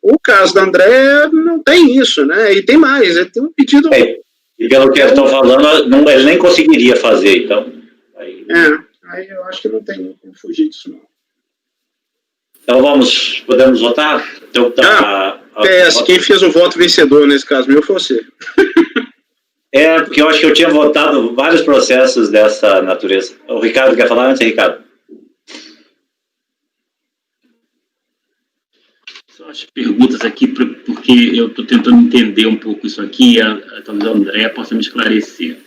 O caso da André não tem isso, né? E tem mais, ele tem um pedido... E pelo que eu estou falando, não, ele nem conseguiria fazer, então. Aí eu acho que não tem como fugir disso, não. Então podemos votar? Então, PS, quem fez o voto vencedor nesse caso meu foi você. Porque eu acho que eu tinha votado vários processos dessa natureza. O Ricardo quer falar antes, Ricardo? Só as perguntas aqui, porque eu estou tentando entender um pouco isso aqui, talvez a Andréa possa me esclarecer.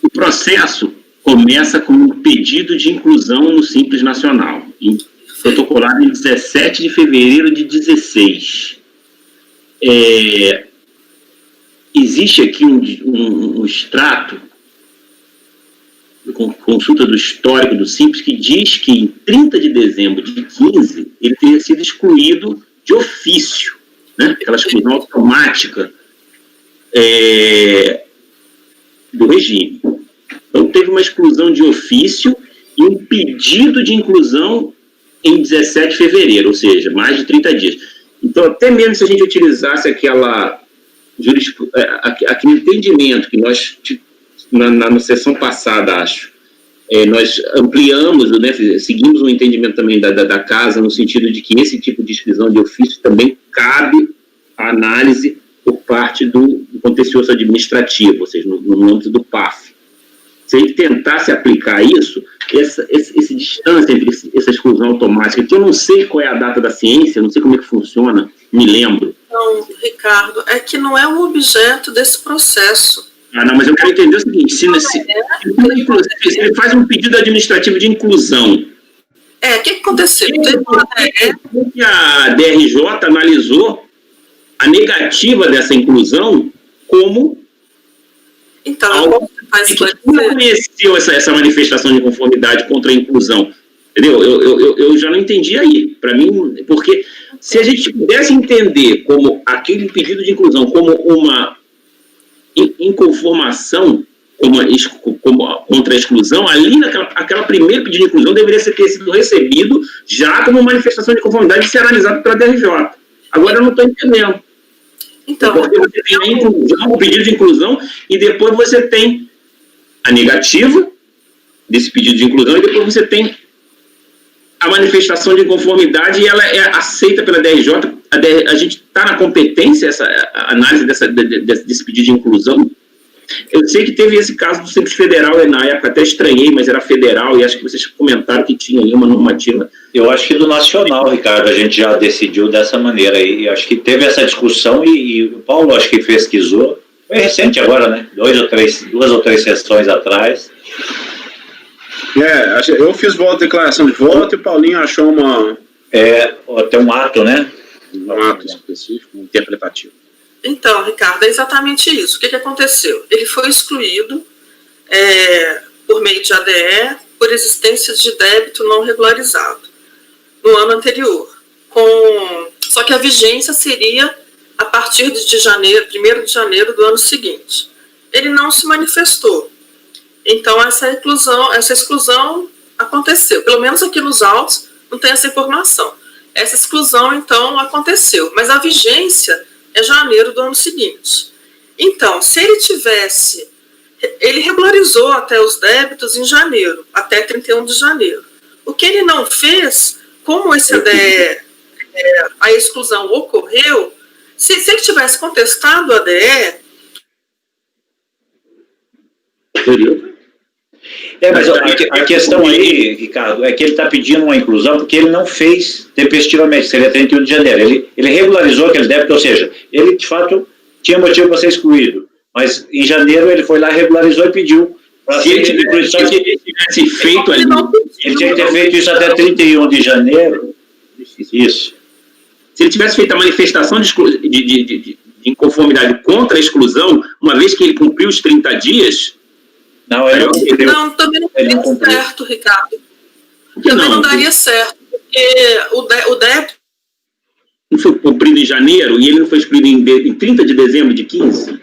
O processo começa com um pedido de inclusão no Simples Nacional, protocolado em 17 de fevereiro de 16. Existe aqui um extrato, consulta do histórico do Simples, que diz que em 30 de dezembro de 15 ele teria sido excluído de ofício, né? Aquela exclusão automática do regime. Então teve uma exclusão de ofício e um pedido de inclusão em 17 de fevereiro, ou seja, mais de 30 dias. Então, até mesmo se a gente utilizasse aquele entendimento que nós, na sessão passada, acho, nós ampliamos, né, seguimos o entendimento também da Casa, no sentido de que esse tipo de exclusão de ofício também cabe a análise por parte do contencioso administrativo, ou seja, no âmbito do PAF. Se a gente tentasse aplicar isso, esse distância entre essa exclusão automática, que eu não sei qual é a data da ciência, não sei como é que funciona, me lembro. Não, Ricardo, é que não é um objeto desse processo. Não, mas eu quero entender o seguinte, se ele faz um pedido administrativo de inclusão. O que aconteceu? A DRJ analisou a negativa dessa inclusão como... Então, não conheceu essa manifestação de conformidade contra a inclusão, entendeu? Eu já não entendi aí, para mim, porque se a gente pudesse entender como aquele pedido de inclusão como uma inconformação contra a exclusão, ali naquela primeira pedido de inclusão deveria ter sido recebido já como manifestação de conformidade e ser analisado pela DRJ. Agora eu não estou entendendo. Então, porque você tem a inclusão, o pedido de inclusão, e depois você tem a negativa desse pedido de inclusão, e depois você tem a manifestação de inconformidade, e ela é aceita pela DRJ. A gente está na competência, a análise desse pedido de inclusão. Eu sei que teve esse caso do Simples Federal, na época até estranhei, mas era federal, e acho que vocês comentaram que tinha aí uma normativa. Eu acho que do nacional, Ricardo, a gente já decidiu dessa maneira, e acho que teve essa discussão, e o Paulo acho que pesquisou, foi recente agora, né? 2 ou 3 sessões atrás. Eu fiz declaração de voto, e o Paulinho achou tem um ato, né? Um ato específico, interpretativo. Então, Ricardo, é exatamente isso. O que aconteceu? Ele foi excluído por meio de ADE por existência de débito não regularizado no ano anterior. Só que a vigência seria a partir de 1º de janeiro do ano seguinte. Ele não se manifestou. Então, essa exclusão aconteceu. Pelo menos aqui nos autos não tem essa informação. Essa exclusão, então, aconteceu. Mas a vigência é janeiro do ano seguinte. Então, se ele regularizou até os débitos em janeiro, até 31 de janeiro. O que ele não fez, como a exclusão ocorreu, se ele tivesse contestado a ADE... Mas a questão aí, Ricardo, é que ele está pedindo uma inclusão porque ele não fez tempestivamente, seria 31 de janeiro. Ele regularizou aquele débito, ou seja, ele de fato tinha motivo para ser excluído, mas em janeiro ele foi lá, regularizou e pediu para ser incluído. Só que ele tivesse feito ali, ele tinha que ter feito isso até 31 de janeiro. Isso. Se ele tivesse feito a manifestação de inconformidade contra a exclusão, uma vez que ele cumpriu os 30 dias... Não, também não daria certo, Ricardo. Também não daria certo, porque o débito... Não foi cumprido em janeiro e ele não foi excluído em 30 de dezembro de 15?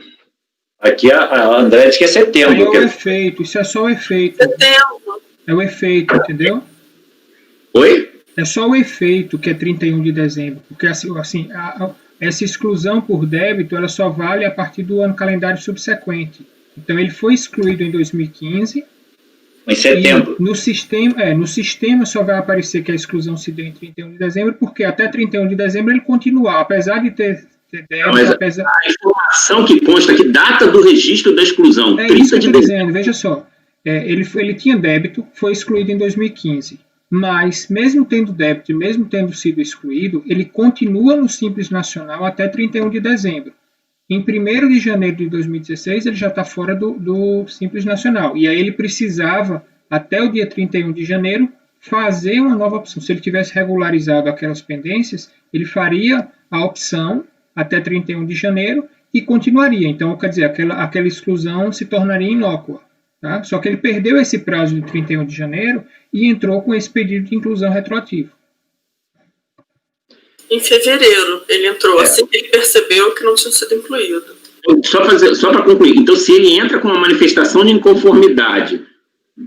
Aqui a André diz que é setembro. É o efeito, isso é só o efeito. Setembro. É o efeito, entendeu? Oi? É só o efeito que é 31 de dezembro, porque assim essa exclusão por débito ela só vale a partir do ano calendário subsequente. Então, ele foi excluído em 2015. Em setembro. E no sistema só vai aparecer que a exclusão se deu em 31 de dezembro, porque até 31 de dezembro ele continua, apesar de ter débito, mas a informação que consta aqui, data do registro da exclusão, 30 de dezembro. Veja só, ele tinha débito, foi excluído em 2015, mas mesmo tendo débito e mesmo tendo sido excluído, ele continua no Simples Nacional até 31 de dezembro. Em 1º de janeiro de 2016, ele já está fora do Simples Nacional. E aí ele precisava, até o dia 31 de janeiro, fazer uma nova opção. Se ele tivesse regularizado aquelas pendências, ele faria a opção até 31 de janeiro e continuaria. Então, quer dizer, aquela exclusão se tornaria inócua. Tá? Só que ele perdeu esse prazo de 31 de janeiro e entrou com esse pedido de inclusão retroativo. Em fevereiro ele entrou, assim que ele percebeu que não tinha sido incluído. Só para concluir, então se ele entra com uma manifestação de inconformidade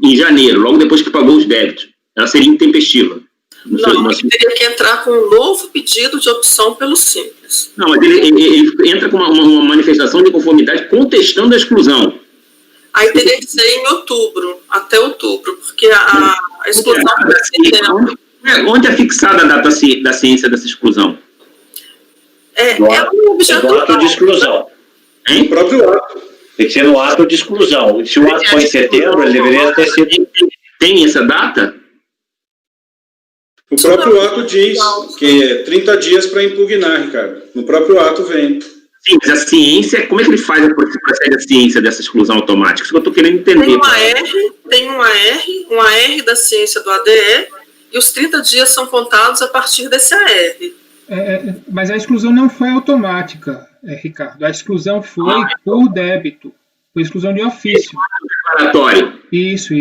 em janeiro, logo depois que pagou os débitos, ela seria intempestiva? Não, ele teria que entrar com um novo pedido de opção pelo Simples. Não, mas ele entra com uma manifestação de inconformidade contestando a exclusão. Aí teria que ser em outubro, até outubro, porque a exclusão vai ser setembro. Onde é fixada a data da ciência dessa exclusão? É um objeto do ato de exclusão. Hein? O próprio ato. Tem que ser no ato de exclusão. Se o ato foi em setembro, ele deveria ter sido... Tem essa data? O próprio ato diz que é 30 dias para impugnar, Ricardo. No próprio ato vem. Sim, mas a ciência, como é que ele faz a ciência dessa exclusão automática? Isso que eu estou querendo entender. Tem um AR da ciência do ADE, e os 30 dias são contados a partir desse AR. Mas a exclusão não foi automática, Ricardo. A exclusão foi por débito. Foi exclusão de ofício. Declaratório. Isso.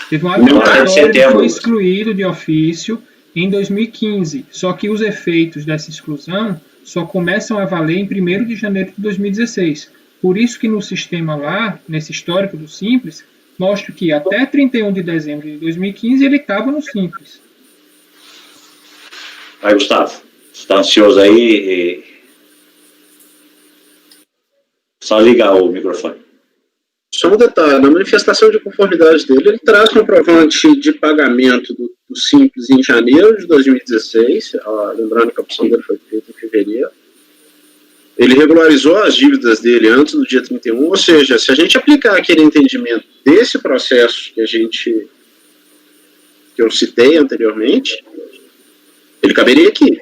Teve um ato declaratório que foi excluído de ofício em 2015. Só que os efeitos dessa exclusão só começam a valer em 1º de janeiro de 2016. Por isso que no sistema lá, nesse histórico do Simples, mostra que até 31 de dezembro de 2015 ele estava no Simples. Aí, Gustavo, você está ansioso aí? Só ligar o microfone. Só um detalhe, na manifestação de conformidade dele, ele traz comprovante de pagamento do Simples em janeiro de 2016, lembrando que a opção dele foi feita em fevereiro. Ele regularizou as dívidas dele antes do dia 31, ou seja, se a gente aplicar aquele entendimento desse processo que eu citei anteriormente, ele caberia aqui.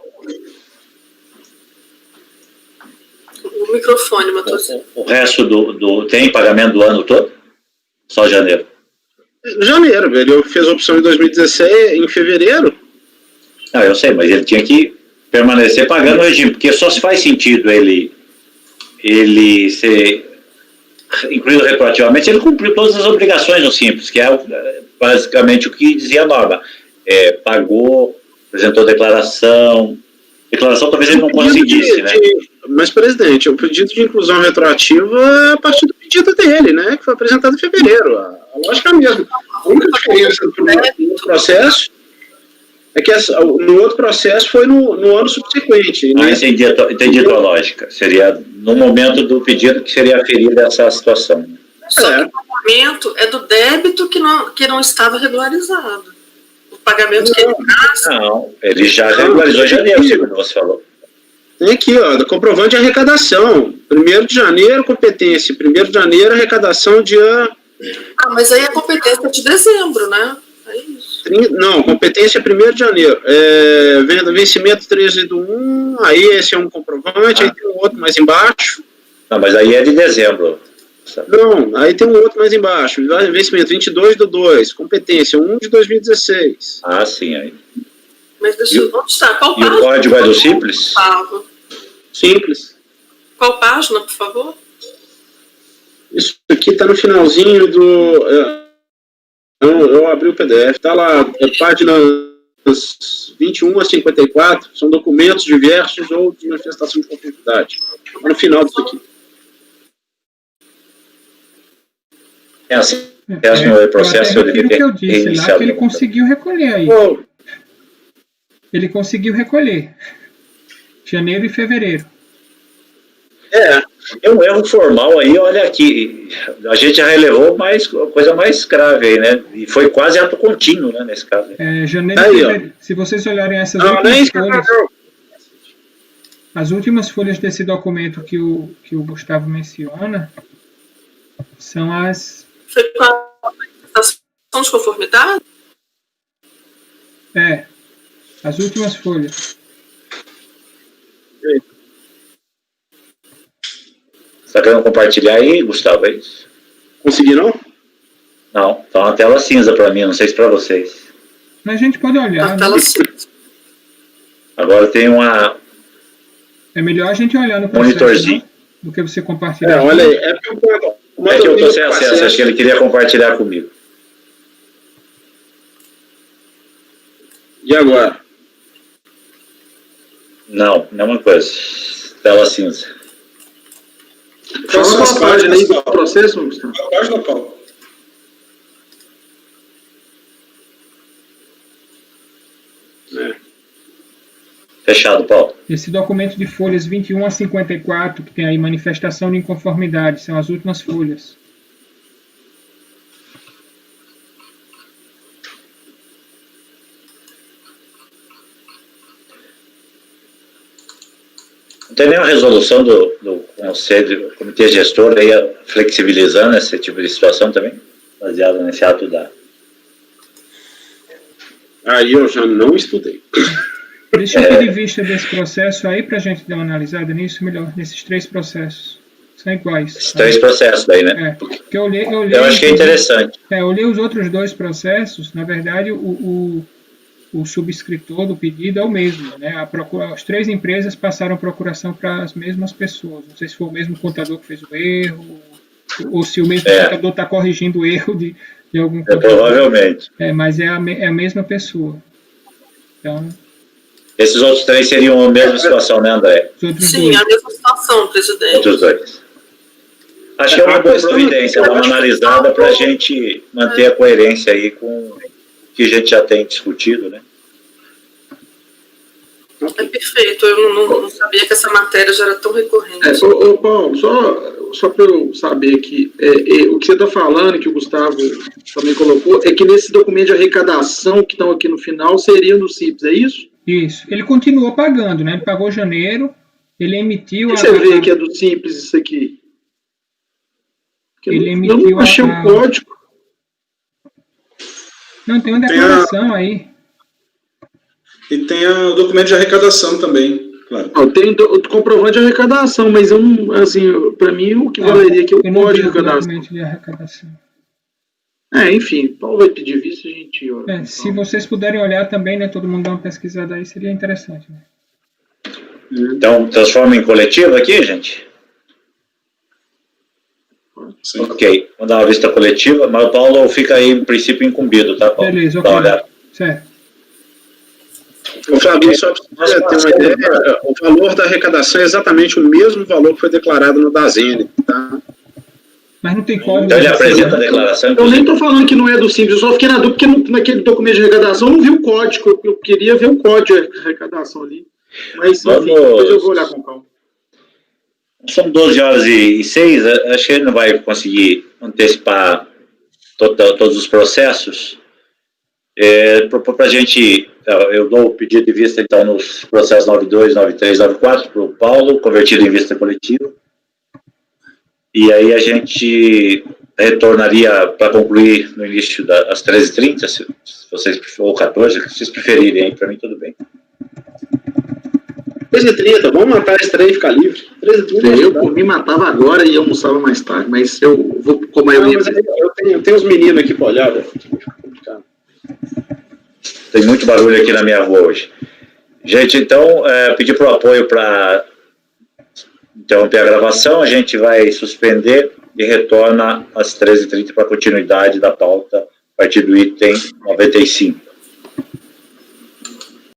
O microfone, Matosinho. O resto tem pagamento do ano todo? Só janeiro? Janeiro, ele fez a opção em 2016, em fevereiro. Não, eu sei, mas ele tinha que permanecer pagando o regime, porque só se faz sentido ele ser incluído retroativamente, ele cumpriu todas as obrigações no Simples, que é basicamente o que dizia a norma. Pagou, apresentou declaração talvez ele não conseguisse, né? Mas, presidente, o pedido de inclusão retroativa é a partir do pedido dele, né, que foi apresentado em fevereiro. A lógica é a mesma. A única diferença no processo é que no outro processo foi no ano subsequente. Né? Entendi a tua lógica. Seria no momento do pedido que seria aferida essa situação. Só que o pagamento é do débito que não estava regularizado. O pagamento que ele traz... Não, ele já regularizou em janeiro, segundo você falou. Tem aqui, do comprovante de arrecadação. 1º de janeiro, competência. 1º de janeiro, arrecadação dia... mas aí a competência é de dezembro, né? É isso. Não, competência é 1º de janeiro. Vencimento 13/1, aí esse é um comprovante, aí tem um outro mais embaixo. Não, mas aí é de dezembro. Não, aí tem um outro mais embaixo. Vencimento 22/2, competência 1 de 2016. Sim, aí. Mas onde está? Qual página? E o código é do Simples? Simples. Qual página, por favor? Isso aqui está no finalzinho do... Eu abri o PDF. Está lá, páginas 21 a 54, são documentos diversos ou de manifestação de conformidade. Está no final disso aqui. O processo que eu disse lá, que ele conseguiu recolher aí. Ele conseguiu recolher. Janeiro e fevereiro. Tem um erro formal aí, olha aqui, a gente já relevou coisa mais grave aí, né? E foi quase ato contínuo, né, nesse caso. Janeiro Aí, e fevereiro. Se vocês olharem essas últimas folhas, as últimas folhas desse documento que o Gustavo menciona são as... Foi com a manifestação de conformidade? As últimas folhas. Você está querendo compartilhar aí, Gustavo, é isso? Consegui, não? Não, tá uma tela cinza para mim, não sei se para vocês. Mas a gente pode olhar. Na tela cinza. Agora tem uma... É melhor a gente olhar no processo, monitorzinho. né, do que você compartilhar. Olha aí, é porque eu estou sem acesso, acho que ele queria compartilhar comigo. E agora? Não, não é uma coisa. Tela cinza. Fala uma página aí do processo, Gustavo. A página, Paulo. Fechado, Paulo. Esse documento de folhas 21 a 54, que tem aí manifestação de inconformidade, são as últimas folhas. Não tem nenhuma resolução do Conselho, do Comitê Gestor aí flexibilizando esse tipo de situação também, baseado nesse ato da... Aí eu já não estudei. Deixa eu ter de vista desse processo aí para a gente dar uma analisada nisso melhor, nesses 3 processos. São iguais. Esses 3 processos daí, né? Porque eu eu acho que é interessante. Eu li os outros 2 processos, na verdade o subscritor do pedido é o mesmo, né? As 3 empresas passaram procuração para as mesmas pessoas. Não sei se foi o mesmo contador que fez o erro, ou se o mesmo contador está corrigindo o erro de algum contador. Provavelmente. Mas é a mesma pessoa. Então... Esses outros 3 seriam a mesma situação, né, André? Sim, a mesma situação, presidente. Outros 2. Acho que é uma boa providência, dar uma analisada para a gente manter a coerência aí com o que a gente já tem discutido, né? É perfeito, eu não sabia que essa matéria já era tão recorrente. Paulo, só para eu saber que o que você está falando, que o Gustavo também colocou, é que nesse documento de arrecadação que estão aqui no final, seria no Simples, é isso? Isso. Ele continuou pagando, né? Ele pagou janeiro, ele emitiu... Você vê que é do Simples isso aqui? Ele emitiu... Eu não achei o código. Não, tem uma declaração aí. E tem o documento de arrecadação também, claro. Tem o comprovante de arrecadação, mas eu não, assim, para mim o que valeria aqui é o código de arrecadação. Documento de arrecadação. Enfim, Paulo vai pedir visto, a gente... se vocês puderem olhar também, né, todo mundo dá uma pesquisada aí, seria interessante, né? Então, transforma em coletivo aqui, gente? Sim. Ok, vamos dar uma vista coletiva, mas o Paulo fica aí, em princípio, incumbido, tá, Paulo? Beleza, ok. Certo. O Fabinho, só para você ter uma ideia, o valor da arrecadação é exatamente o mesmo valor que foi declarado no DASEN, tá? Mas não tem código. Então ele apresenta a declaração. Eu nem estou falando que não é do Simples, eu só fiquei na dúvida porque naquele documento de arrecadação eu não vi o código, eu queria ver o código de arrecadação ali. Mas, enfim, depois eu vou olhar com calma. São 12h06, acho que ele não vai conseguir antecipar todos os processos. Para a gente, eu dou o pedido de vista, então, nos processos 92, 93, 94 para o Paulo, convertido em vista coletiva. E aí a gente retornaria para concluir no início das 13h30, se vocês, ou 14, se vocês preferirem, para mim tudo bem. 13h30, vamos matar esse trem e ficar livre. 13h30. Eu, por mim, matava agora e almoçava mais tarde, mas eu vou com a maioria. Eu tenho os meninos aqui para olhar, velho. Tem muito barulho aqui na minha rua hoje. Gente, então, pedir para o apoio para interromper a gravação, a gente vai suspender e retorna às 13h30 para a continuidade da pauta a partir do item 95.